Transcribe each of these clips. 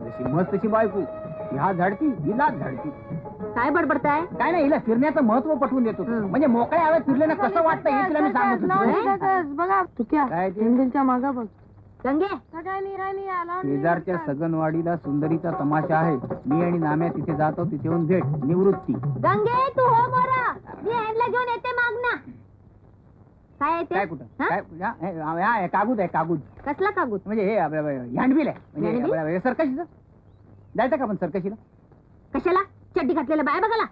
जशी मस्त तशी बायको, ह्या झाडती हिला झाडती. काय बडबडताय? काय नाही, हिला फिरण्याचं महत्व पटवून देतो. म्हणजे मोकळ्या हवेत फिरले ना कसं वाटतं हे तिला मी सांगत होतो. बघा तू काय ते? इंदिलच्या मागा बघ. गंगे शेजारच्या सगनवाडीला सुंदरीचा तमाशा आहे. मी आणि नाम्या तिथे जातो, तिथे येऊन भेट. निवृत्ती. गंगे तू हो बरं, मी हँडला घेऊन येते मागना. काय येते? काय कुठं काय हे कागूद आहे, कागूद. कसला कागूद? म्हणजे हे हँडबिल आहे. म्हणजे सरकशीचं जायचं का आपण सरकशीला? कशाला? चड्डी घातलेल्या बाया बघायला.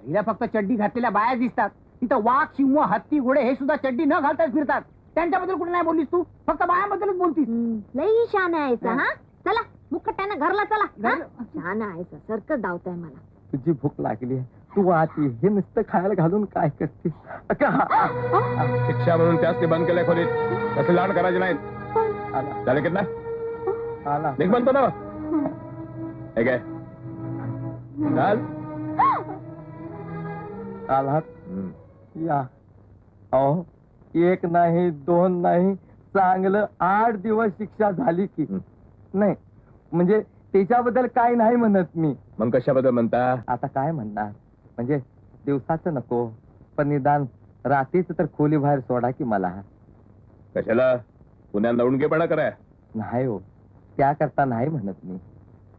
हिला फक्त चड्डी घातलेल्या बाया दिसतात. तिथं वाघ, सिंह, हत्ती, घोडे हे सुद्धा चड्डी न घालताच फिरतात. त्यांच्याबद्दल कुठे नाही बोललीस तू? फक्त बायाबद्दलच बोलतीस. लई शान आहेसा. हा चला मुक्काट्यानं घरला चला. शान आहेसा, सरकच धावताय मला. तुझी भूक लागली आहे, तू आती हे नुसतं खायला घालून काय करते? शिक्षा म्हणून त्याच ते बंद केलंय खोलीत. तसे लाड करायचे नाहीत. झाले कितना आला देख म्हणतो ना. हे काय चाल आलात या. अहो एक नाही दोन नाही, चांगलं 8 दिवस शिक्षा झाली की. नाही म्हणजे त्याच्याबद्दल काय नाही म्हणत मी. मग कशाबद्दल म्हणता? आता काय म्हणणार, म्हणजे दिवसाचं नको पण निदान रात्रीच तर खोली बाहेर सोडा की मला. कशाला? पुण्यात नवणगेपणा कराय? नाही हो, त्याकरता नाही म्हणत मी.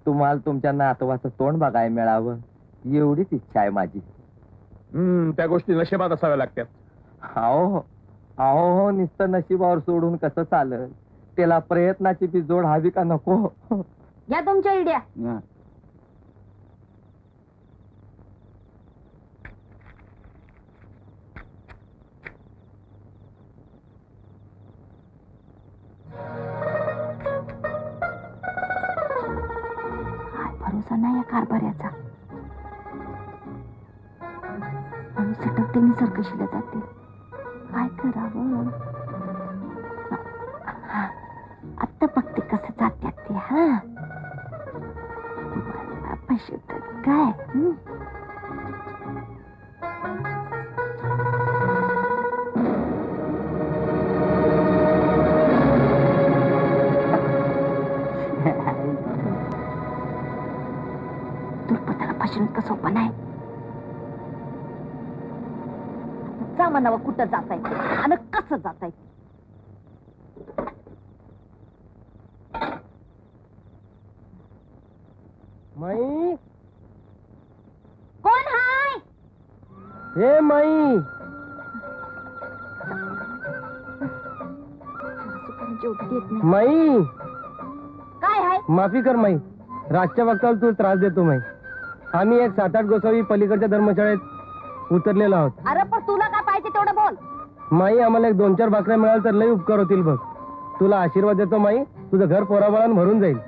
तुम्हाला तुमच्या नातवाचं तोंड बघायला मिळावं एवढीच इच्छा आहे माझी. त्या गोष्टी नशिबात असाव्या लागतात. अहो अहो नुसतं नशिबावर सोडून कसं चालत? त्याला प्रयत्नाची बी जोड हवी का नको? या तुमच्या इड्या. भरोसा नाही या कारभाऱ्याचा. आणि सटकते मी सरकशीला जाते. काय करावं? आता बघते कसं जात्यात ते. हा पैसे काय दुर्पताला फसवणं सोपं नाही. जा म्हणावं कुठं जाताय आणि कसं जाताय. माई, कोण हाय? हे माई, माई काय हाय? माफी कर माई, रातच्या वक्ताला तू त्रास देतो माई. आम्ही एक 7-8 गोसावी पलीकडच्या धर्मशाळेत उतरलेलो आहोत. अरे पण तुला काय पाहिजे तेवढं बोल. माई आम्हाला एक 2-4 भाकऱ्या मिळाल तर लई उपकार होतील बघ. तुला आशीर्वाद देतो माई, तुझं घर पोराबाळानं भरून जाईल.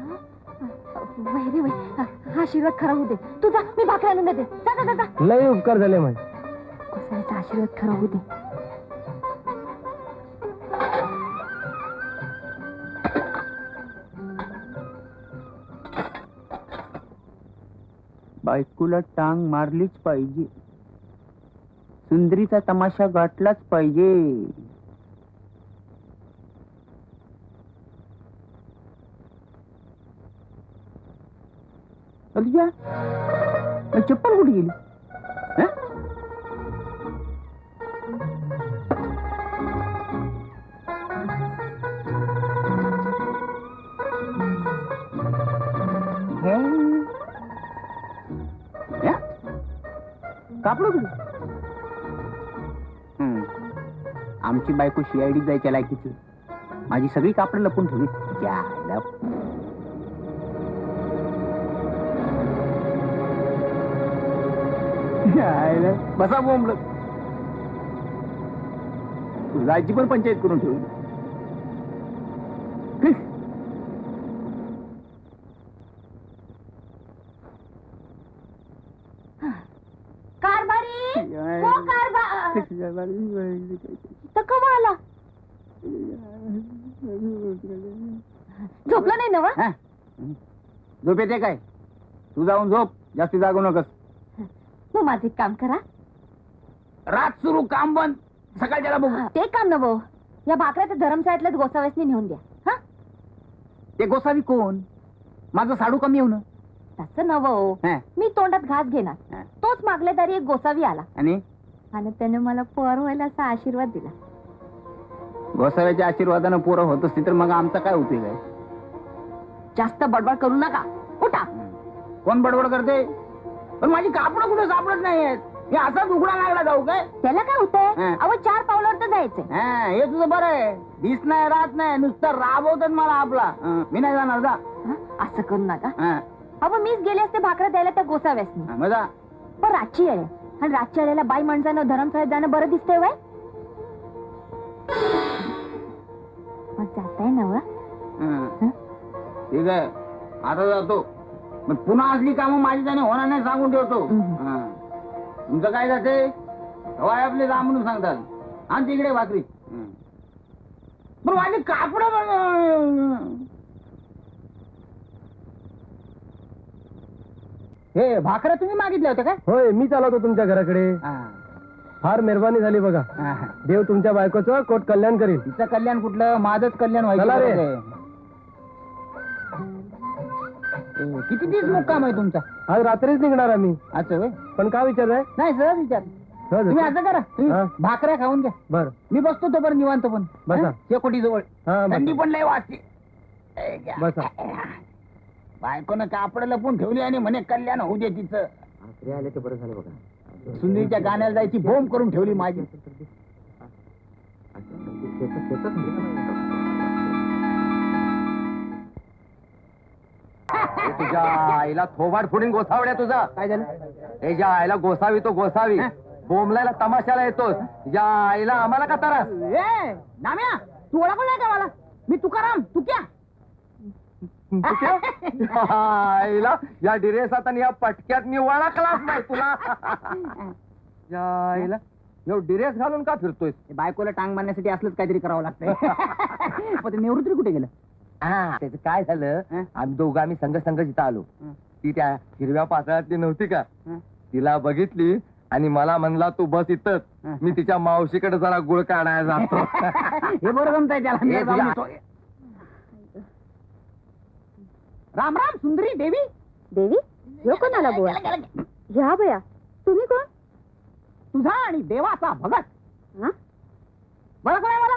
वैरी वै, हा आशीर्वाद खरा होऊ दे. तुझा मी भाकरी आणून देते. जा जा जा. लई उपकार झाले माई. कोसायचा आशीर्वाद खरा होऊ दे. बायकोला टांग मारलीच पाहिजे. सुंदरीचा तमाशा गाठलाच पाहिजे. चप्पल कुठे गेली? कापड कुठे? आमची बायको CID जायच्या लायकीची. माझी सगळी कापड लपून ठेवली. बसा बोंबल. जायची पण पंचायत करून ठेवली. कवा आला? झोपला नाही ना? झोप येते काय? तू जाऊन झोप, जास्ती जागू नकस. मग माझे काम करा. रात सुरू काम बंद, सकाळच्याला बघू. ते काम न भाऊ, या भाकऱ्या तर धर्मशाळेतल्याच गोसाव्यासनी नेऊन द्या. हा ते गोसावी कोण? माझं साडू कमी होणं. तसं नव हो. हा. मी तोंडात घास घेणार. हा. तोच मागल्या दारी एक गोसावी आला आणि आणि त्याने मला पोर व्हायला असा आशीर्वाद दिला. गोसाव्याच्या आशीर्वादानं पोरं होत असती तर मग आमचा काय उपयोग आहे? जास्त बडबड करू नका, उठा. कोण बडबड करते? पण माझी कापडं कुठं सापडत नाहीयेत. हे असाच उघडा लागला जाऊ काय? त्याला काय होतंय? हा. अहो 4 पावलावर तर जायचंय. हा, हे तुझं बरं आहे. दिस नाही राहत नाही, नुसतं राबवतात मला आपला. मी नाही जाणार जा. हा? असं करू नका. हा, अहो मीच गेले असते भाकऱ्या द्यायला त्या गोसाव्यासनी. मग जा. पण रातची येळे आणि रातच्या वेळेला बाई माणसानं धरमशाळेत जाणं बरं दिसतंय वय. मग जाताय ना व? हं. ठीक आहे, आता जातो. पण पुन्हा असली कामं माझी त्याने होणार नाही सांगून ठेवतो. हा. तुमचं काय जाते हवाय आपले जा म्हणून सांगतात. आणि तिकडे भाकरी. पण माझे कापड हे भाकऱ्या तुम्ही मागितल्या होत्या काय? होय, मी चालवतो तुमच्या घराकडे. हा. फार मेहरबानी झाली बघा. हा. देव तुमच्या बायकोचं कोट कल्याण करेल. तिचं कल्याण कुठलं, माझंच कल्याण व्हायचं. चला रे. गरज आहे. किती दिवस मुक्काम आहे तुमचा? आज रात्रीच निघणार आम्ही. असं होय? पण का विचारताय? नाही सहज विचार. तुम्ही असं करा, तुम्ही हा. भाकऱ्या खाऊन घ्या. बर मी बसतो तो बरं निवांत. पण बसा. शेकोटी जवळ हा, बसा. थंडी पण लय वाजते. ए, घ्या. बसा. बायकोनं कापड लपून ठेवली आणि म्हणे कल्याण होऊ दे तिचं. आले ते बरं झालं बघा. सुंदरीच्या गाण्याला जायची बोंब करून ठेवली माझी. तुझ्या आईला थोबाड फोडून गोसावड्या तुझा. काय झालं? हे ज्या आईला गोसावी तो गोसावी बोंबलायला तमाशाला येतोस. ज्या आईला आम्हाला का त्रास? ए नाम्या, तू ओळखलं नाही का मला? मी तुकाराम, तू क्या? आईला या डिरेसात आणि या पटक्यात मी ओळखलाच नाही तुला. या आईला एव डिरेस घालून का फिरतोय? बायकोला टांग मारण्यासाठी असलंच काहीतरी करावं लागतंय. पण ते निवृत्ती कुठे गेलं? हा, त्याचं काय झालं, आम्ही दोघं आम्ही संघ जिथं आलो. ती त्या हिरव्या पातळातली नव्हती का, तिला बघितली आणि मला म्हणला तू बस इथंच, मी तिच्या मावशीकडे जरा गुळ काढायला जातो. हे बरं जमतंय त्याला. मी हे जाऊन तुला- येतो. राम राम सुंदरी देवी. देवी ह्यो कोणाला बोला? ह्या बया तुम्ही कोण? तुझा आणि देवाचा भगत. हा? बरं नाही मला?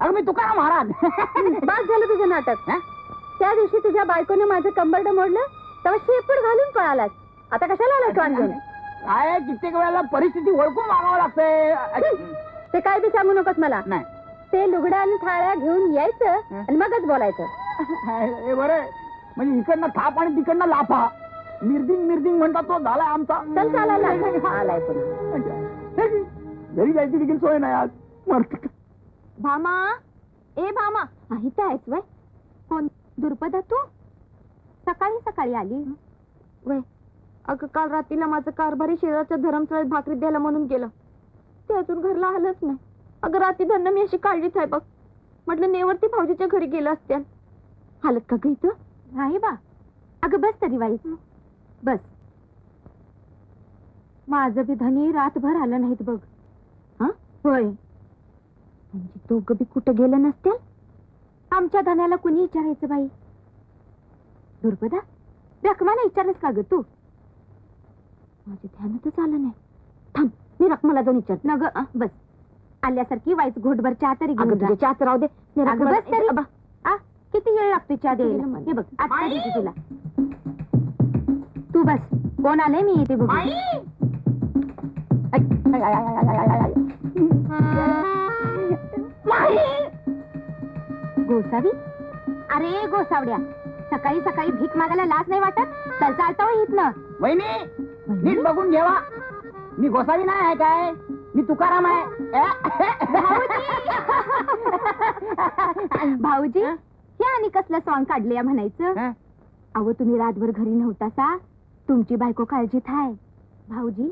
अगं मी तुकाराम महाराज. बस झालं तुझं नाटक. हा? त्या दिवशी तुझ्या बायकोने माझं कंबरड मोडलं तेव्हा शेपूट घालून पळालास. आता कशाला आलास कान घेऊन? काय कित्येक वेळेला परिस्थिती ओळखून वागावं लागतंय. ते काय बी सांगू नकोस मला. नाही ते लुगडं आणि थाळ्या घेऊन यायचं आणि मगच बोलायचं. हे बरं म्हणजे इकडनं थाप आणि तिकडनं लाफा. मिरदिंग म्हणतात तो झालाय आमचा. चल चालायला आलाय पुन्हा. घरी जायची देखील सोय नाही आज. मरत भामा, ए भामा, इथं आहेस वय? कोण दुर्पदा तू? सकाळी सकाळी आली वय? अगं काल रात्रीला माझं कारभारी शेजारच्या धरमशाळेत भाकरी द्यायला म्हणून गेलं. ते अजून घरला आलंच नाही. अगं रात्री धरणं मी अशी काळजीच आहे बघ. म्हटलं नेवरती भाऊजीच्या घरी गेलं असत्या. हालत का ग इथं? नाही बा. अगं बस तरी वाईच बस. माझं बी धनी रातभर आलं नाहीत बघ. हा होय, म्हणजे दोघं बी कुठं गेलं नसत्या? आमच्या धन्याला कुणी विचारायचं बाई? दुर्पदा, रखमाला विचारलंस का ग तू? माझ्या ध्यानातच आलं नाही. थांब, मी रखमाला जाऊन विचार. न ग बस, आल्यासारखी वाईच घोटभर चहा तरी घेऊन जा. चहा राहू दे. बस तरी. किती वेळ लागतो चहा द्यायला? हे बघ आता देते तुला. तू बस. कोण आलंय मी येते बघ. गोसावी, अरे गोसावड्या, सकाळी सकाळी भीक मागायला लाज नाही वाटत? चल चालता हो इथनं. वहिनी नीट बघून घेवा. मी गोसावी नाही आहे काय, मी तुकाराम आहे. भाऊजी, हे आणि कसलं सॉंग काढले म्हणायचं? अहो तुम्ही रातभर घरी नव्हता. तुमची बायको काळजीत आहे भाऊजी.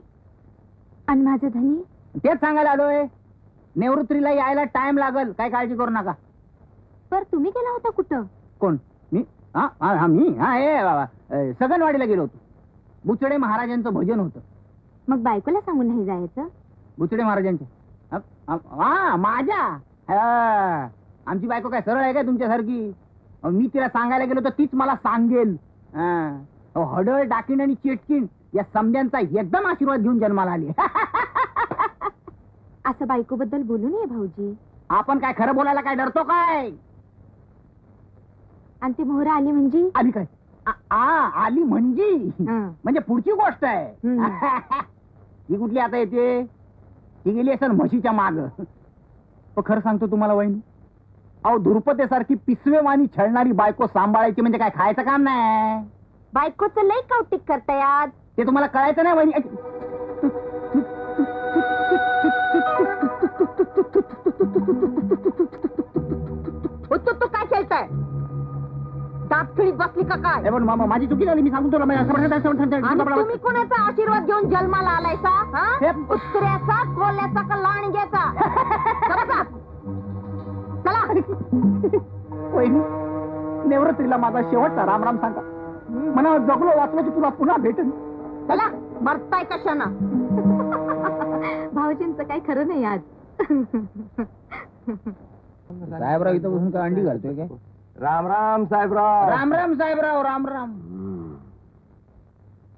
आणि माझं धनी? तेच सांगायला आलोय, निवृत्तीला यायला टाइम लागल, काय काळजी करू नका. पर तुम्ही गेला होता कुठं? कोण? मी? मी हे बाबा सगनवाडीला गेलो होतो. बुचडे महाराजांचं भजन होतं. मग बायकोला सांगून नाही जायचं? बुचडे महाराजांच्या? माझ्या? आमची बायको काय सरळ आहे काय तुमच्यासारखी? मी तिला सांगायला गेलो तर तीच मला सांगेल. हडळ डाकीण आणि चेटकीण या समद्यांचा एकदम आशीर्वाद घेऊन जन्माला आली. असं बायकोबद्दल बोलू नये भाऊजी. आपण काय खरं बोलायला काय डरतो काय? आणि ती मोहरा आली म्हणजे आली काय? आली म्हणजे हं. म्हणजे पुढची गोष्ट आहे. हम्म. ही कुठली आता येते? ही गेली असेल म्हशीच्या माग. खरं सांगतो तुम्हाला वहिनी, अहो धुरपतेसारखी पिसवेवानी छळणारी बायको सांभाळायची म्हणजे काय खायचं काम नाही. बायकोचं लई कौतिक करतायात. ते तुम्हाला कळायचं नाही वहिनी. तू काय खेळताय? दात खिळीत बसली का काय? हे पण मामा माझी चुकी झाली. मी सांगतो तुला आणि तुम्ही कोणाचा आशीर्वाद घेऊन जन्माला आलायसा? हे- कुत्र्याचा, कोल्याचा का लांडग्याचा? चला. वहिनी, नवरात्रीला माझा शेवटचा राम राम सांगा. म्हणा जगलो वाचलो की तुला पुन्हा भेटेन. चला, मरताय कशानं? भाऊजींचं काही खरं नाही आज. साहेबराव इथं बसून काय अंडी घालतोय काय? राम राम साहेबराव. राम राम साहेबराव, राम राम.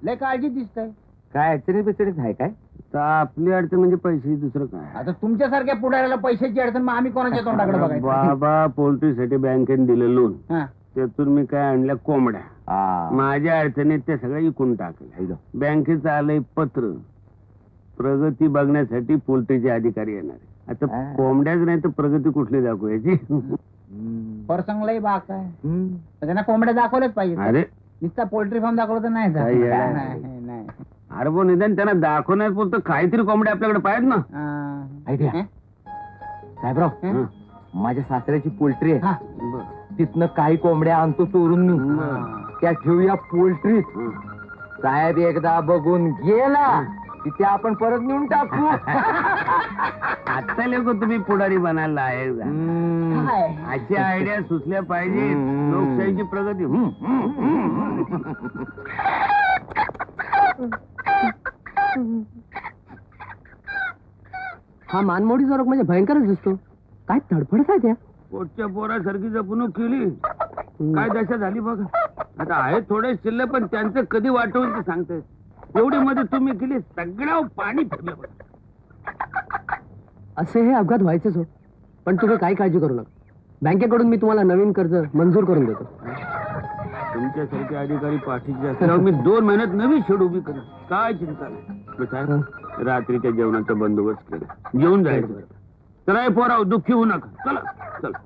लय काळजी दिसतंय. काय अडचणी बिचणीत आहे काय? आपली अडचण म्हणजे पैसे, दुसरं काय? आता तुमच्यासारख्या पुढाऱ्याला पैशाची अडचण, मग आम्ही कोणाच्या तोंडाकडे बघायचं? बाबा पोल्ट्रीसाठी बँकेने दिलं लोन, हा. त्यातून मी काय आणल्या कोंबड्या. माझ्या अडचणीत ते सगळं विकून टाकलं. बँकेचं आलंय पत्र, प्रगती बघण्यासाठी पोल्ट्रीचे अधिकारी येणार आहे. आता कोंबड्याच नाही तर प्रगती कुठली दाखवायची? परसंगलाही बाग काय त्यांना कोंबड्या दाखवल्याच पाहिजे. अरे नुसता पोल्ट्री फार्म दाखवलं तर नाही काय आहे? नाही, नाही. अरे पण निदान त्यांना दाखवण्यात बोलतो काहीतरी कोंबड्या आपल्याकडे पाहिजेत ना. आयडिया. हं? साहेबराव, हं? माझ्या सासऱ्याची पोल्ट्री आहे. हा. तिथनं काही कोंबड्या आणतो चोरून मी. त्या ठेवूया पोल्ट्रीत. साहेब एकदा बघून गेला की त्या आपण परत नेऊन टाकू. आता लोक तुम्ही पुढारी बनायला आहे. काय? अशी आयडिया सुचल्या पाहिजे. लोकशाहीची प्रगती. हा मानमोडीचा रोग म्हणजे भयंकरच दिसतो. काय तडफडत आहे त्या? पोटच्या पोरासारखी जपणूक केली, काय दशा झाली बघ. आता आहे थोडे शिल्लक, पण त्यांचं कधी वाटवून ते सांगते. एवढी मध्ये तुम्ही केली, सगळं पाणी फिरलं बघ. असे हे अपघात व्हायचेच हो. पण तुम्ही काही काळजी करू नका. बँकेकडून मी तुम्हाला नवीन कर्ज मंजूर करून देतो. तुमच्यासारखे अधिकारी पाठीचे असल्यावर मी 2 महिन्यात नवी शेड उभी करेन. काय चिंता नाही. साहेब, रात्रीच्या जेवणाचा बंदोबस्त केला. जेवून जायचं. चला पोराव, दुःखी होऊ नका. चला चला.